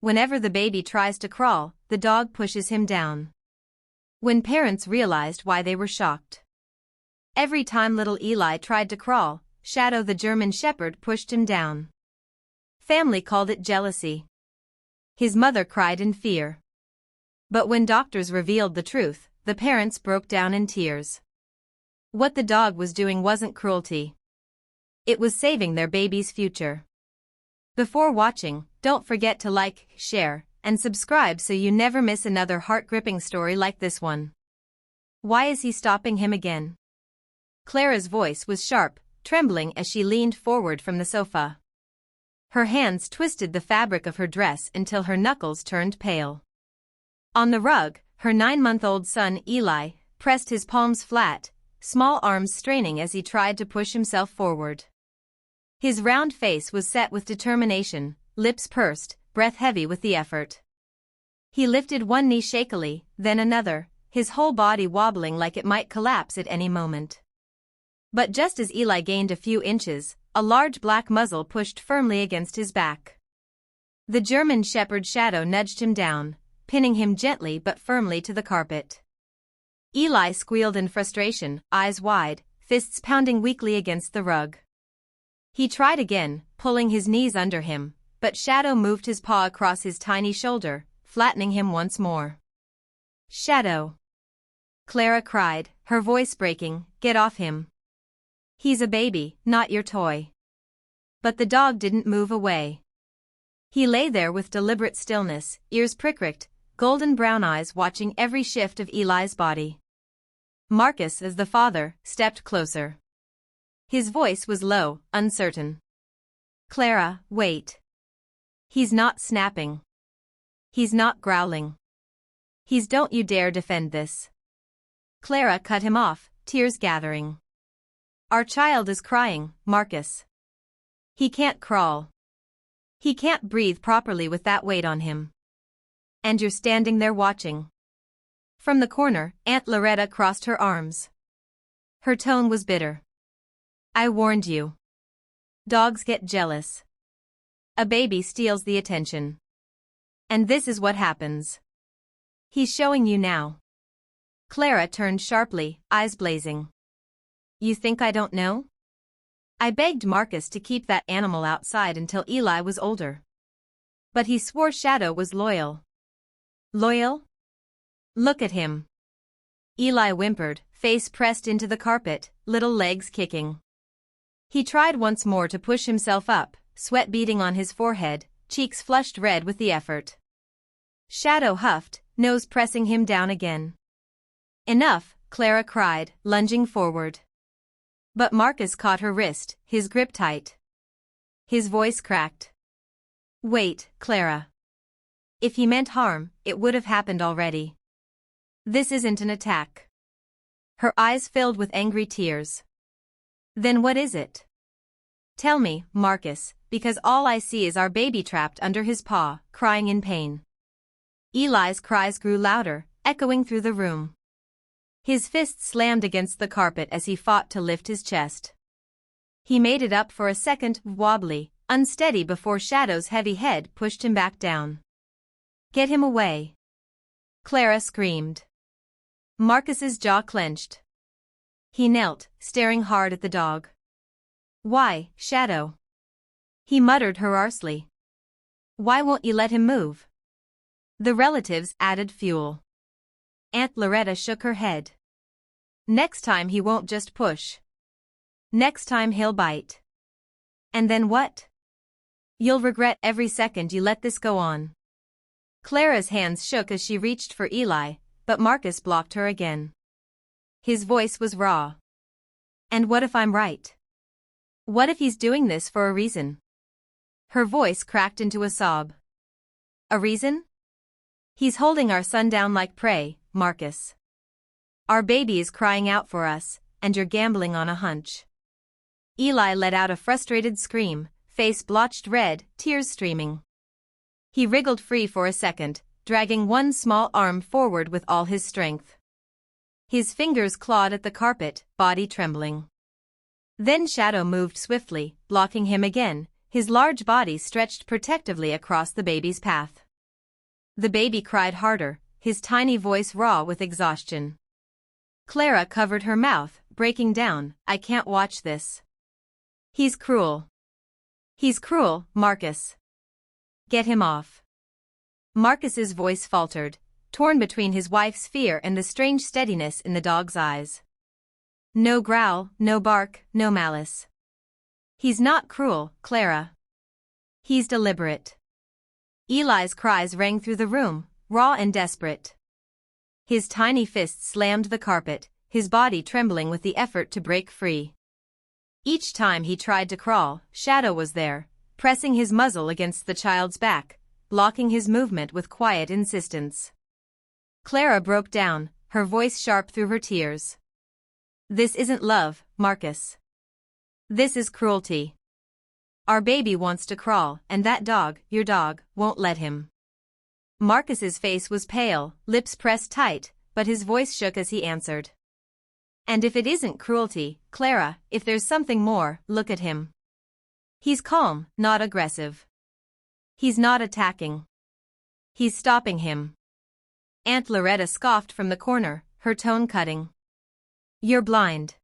Whenever the baby tries to crawl, the dog pushes him down. When parents realized why, they were shocked. Every time little Eli tried to crawl, Shadow the German Shepherd pushed him down. Family called it jealousy. His mother cried in fear. But when doctors revealed the truth, the parents broke down in tears. What the dog was doing wasn't cruelty. It was saving their baby's future. Before watching, don't forget to like, share, and subscribe so you never miss another heart-gripping story like this one. Why is he stopping him again? Clara's voice was sharp, trembling as she leaned forward from the sofa. Her hands twisted the fabric of her dress until her knuckles turned pale. On the rug, her 9-month-old son Eli pressed his palms flat, small arms straining as he tried to push himself forward. His round face was set with determination, lips pursed, breath heavy with the effort. He lifted one knee shakily, then another, his whole body wobbling like it might collapse at any moment. But just as Eli gained a few inches, a large black muzzle pushed firmly against his back. The German Shepherd Shadow nudged him down, pinning him gently but firmly to the carpet. Eli squealed in frustration, eyes wide, fists pounding weakly against the rug. He tried again, pulling his knees under him, but Shadow moved his paw across his tiny shoulder, flattening him once more. "Shadow!" Clara cried, her voice breaking, "Get off him. He's a baby, not your toy." But the dog didn't move away. He lay there with deliberate stillness, ears pricked, golden brown eyes watching every shift of Eli's body. Marcus, as the father, stepped closer. His voice was low, uncertain. "Clara, wait. He's not snapping. He's not growling. Don't you dare defend this." Clara cut him off, tears gathering. "Our child is crying, Marcus. He can't crawl. He can't breathe properly with that weight on him. And you're standing there watching." From the corner, Aunt Loretta crossed her arms. Her tone was bitter. "I warned you. Dogs get jealous. A baby steals the attention. And this is what happens. He's showing you now." Clara turned sharply, eyes blazing. "You think I don't know? I begged Marcus to keep that animal outside until Eli was older. But he swore Shadow was loyal." "Loyal? Look at him." Eli whimpered, face pressed into the carpet, little legs kicking. He tried once more to push himself up, sweat beading on his forehead, cheeks flushed red with the effort. Shadow huffed, nose pressing him down again. "Enough," Clara cried, lunging forward. But Marcus caught her wrist, his grip tight. His voice cracked. "Wait, Clara. If he meant harm, it would have happened already. This isn't an attack." Her eyes filled with angry tears. "Then what is it? Tell me, Marcus, because all I see is our baby trapped under his paw, crying in pain." Eli's cries grew louder, echoing through the room. His fists slammed against the carpet as he fought to lift his chest. He made it up for a second, wobbly, unsteady before Shadow's heavy head pushed him back down. "Get him away!" Clara screamed. Marcus's jaw clenched. He knelt, staring hard at the dog. "Why, Shadow?" he muttered hoarsely. "Why won't you let him move?" The relatives added fuel. Aunt Loretta shook her head. "Next time he won't just push. Next time he'll bite. And then what? You'll regret every second you let this go on." Clara's hands shook as she reached for Eli, but Marcus blocked her again. His voice was raw. "And what if I'm right? What if he's doing this for a reason?" Her voice cracked into a sob. "A reason? He's holding our son down like prey, Marcus. Our baby is crying out for us, and you're gambling on a hunch." Eli let out a frustrated scream, face blotched red, tears streaming. He wriggled free for a second, dragging one small arm forward with all his strength. His fingers clawed at the carpet, body trembling. Then Shadow moved swiftly, blocking him again, his large body stretched protectively across the baby's path. The baby cried harder, his tiny voice raw with exhaustion. Clara covered her mouth, breaking down. I can't watch this. He's cruel. He's cruel, Marcus. Get him off. Marcus's voice faltered, torn between his wife's fear and the strange steadiness in the dog's eyes. No growl, no bark, no malice. He's not cruel, Clara. He's deliberate. Eli's cries rang through the room, raw and desperate. His tiny fists slammed the carpet, his body trembling with the effort to break free. Each time he tried to crawl, Shadow was there, pressing his muzzle against the child's back, blocking his movement with quiet insistence. Clara broke down, her voice sharp through her tears. This isn't love, Marcus. This is cruelty. Our baby wants to crawl, and that dog, your dog, won't let him. Marcus's face was pale, lips pressed tight, but his voice shook as he answered. And if it isn't cruelty, Clara, if there's something more, look at him. He's calm, not aggressive. He's not attacking. He's stopping him. Aunt Loretta scoffed from the corner, her tone cutting. You're blind.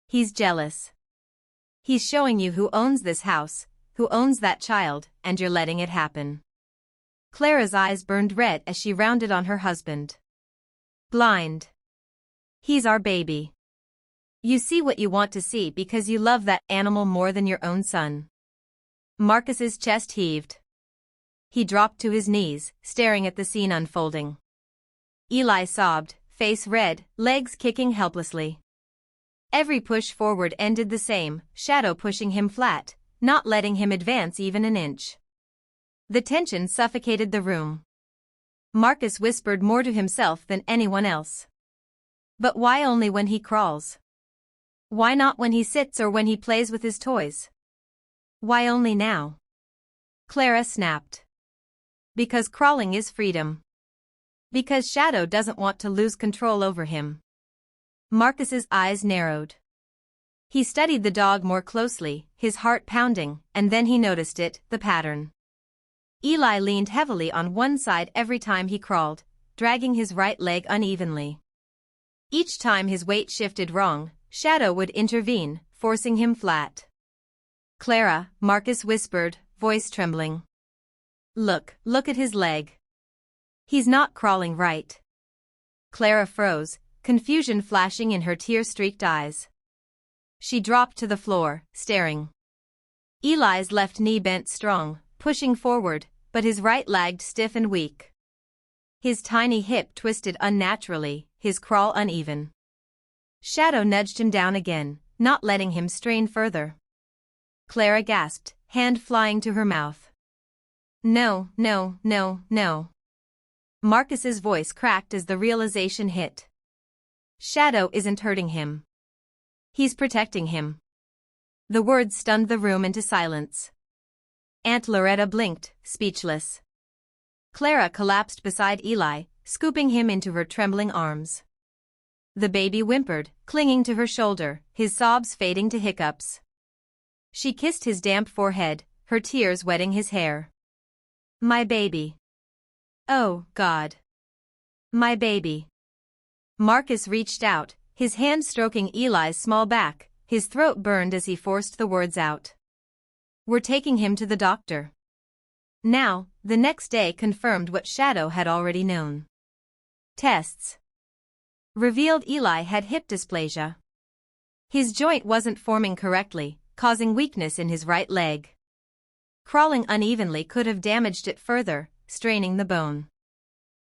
He's jealous. He's showing you who owns this house, who owns that child, and you're letting it happen. Clara's eyes burned red as she rounded on her husband. Blind. He's our baby. You see what you want to see because you love that animal more than your own son. Marcus's chest heaved. He dropped to his knees, staring at the scene unfolding. Eli sobbed, face red, legs kicking helplessly. Every push forward ended the same, Shadow pushing him flat, not letting him advance even an inch. The tension suffocated the room. Marcus whispered more to himself than anyone else. But why only when he crawls? Why not when he sits or when he plays with his toys? Why only now? Clara snapped. Because crawling is freedom. Because Shadow doesn't want to lose control over him. Marcus's eyes narrowed. He studied the dog more closely, his heart pounding, and then he noticed it, the pattern. Eli leaned heavily on one side every time he crawled, dragging his right leg unevenly. Each time his weight shifted wrong, Shadow would intervene, forcing him flat. Clara, Marcus whispered, voice trembling. Look at his leg. He's not crawling right. Clara froze, confusion flashing in her tear-streaked eyes. She dropped to the floor, staring. Eli's left knee bent strong, pushing forward, but his right lagged stiff and weak. His tiny hip twisted unnaturally, his crawl uneven. Shadow nudged him down again, not letting him strain further. Clara gasped, hand flying to her mouth. No. Marcus's voice cracked as the realization hit. Shadow isn't hurting him. He's protecting him. The words stunned the room into silence. Aunt Loretta blinked, speechless. Clara collapsed beside Eli, scooping him into her trembling arms. The baby whimpered, clinging to her shoulder, his sobs fading to hiccups. She kissed his damp forehead, her tears wetting his hair. My baby. Oh, God. My baby. Marcus reached out, his hand stroking Eli's small back, his throat burned as he forced the words out. We're taking him to the doctor. Now, the next day confirmed what Shadow had already known. Tests revealed Eli had hip dysplasia. His joint wasn't forming correctly, causing weakness in his right leg. Crawling unevenly could have damaged it further, straining the bone.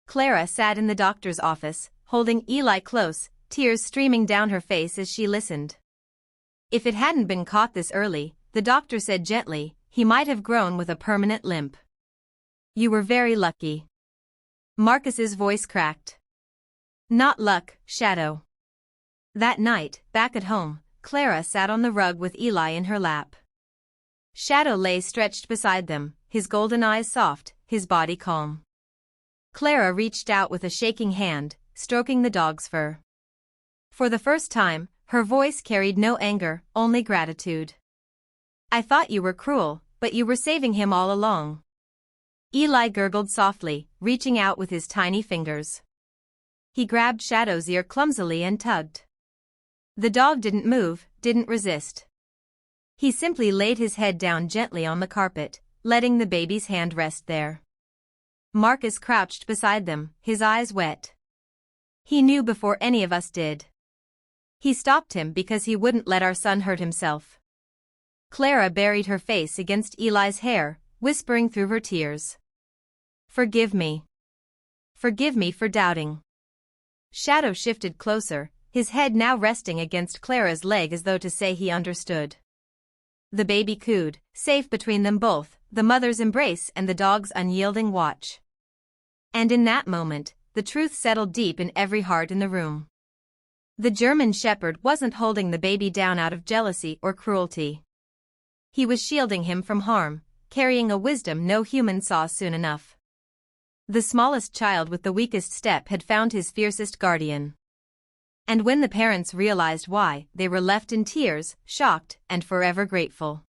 Clara sat in the doctor's office, holding Eli close, tears streaming down her face as she listened. If it hadn't been caught this early, the doctor said gently, he might have grown with a permanent limp. You were very lucky. Marcus's voice cracked. Not luck, Shadow. That night, back at home, Clara sat on the rug with Eli in her lap. Shadow lay stretched beside them, his golden eyes soft, his body calm. Clara reached out with a shaking hand, stroking the dog's fur. For the first time, her voice carried no anger, only gratitude. I thought you were cruel, but you were saving him all along. Eli gurgled softly, reaching out with his tiny fingers. He grabbed Shadow's ear clumsily and tugged. The dog didn't move, didn't resist. He simply laid his head down gently on the carpet, letting the baby's hand rest there. Marcus crouched beside them, his eyes wet. He knew before any of us did. He stopped him because he wouldn't let our son hurt himself. Clara buried her face against Eli's hair, whispering through her tears. Forgive me. Forgive me for doubting. Shadow shifted closer, his head now resting against Clara's leg as though to say he understood. The baby cooed, safe between them both, the mother's embrace and the dog's unyielding watch. And in that moment, the truth settled deep in every heart in the room. The German Shepherd wasn't holding the baby down out of jealousy or cruelty. He was shielding him from harm, carrying a wisdom no human saw soon enough. The smallest child with the weakest step had found his fiercest guardian. And when the parents realized why, they were left in tears, shocked, and forever grateful.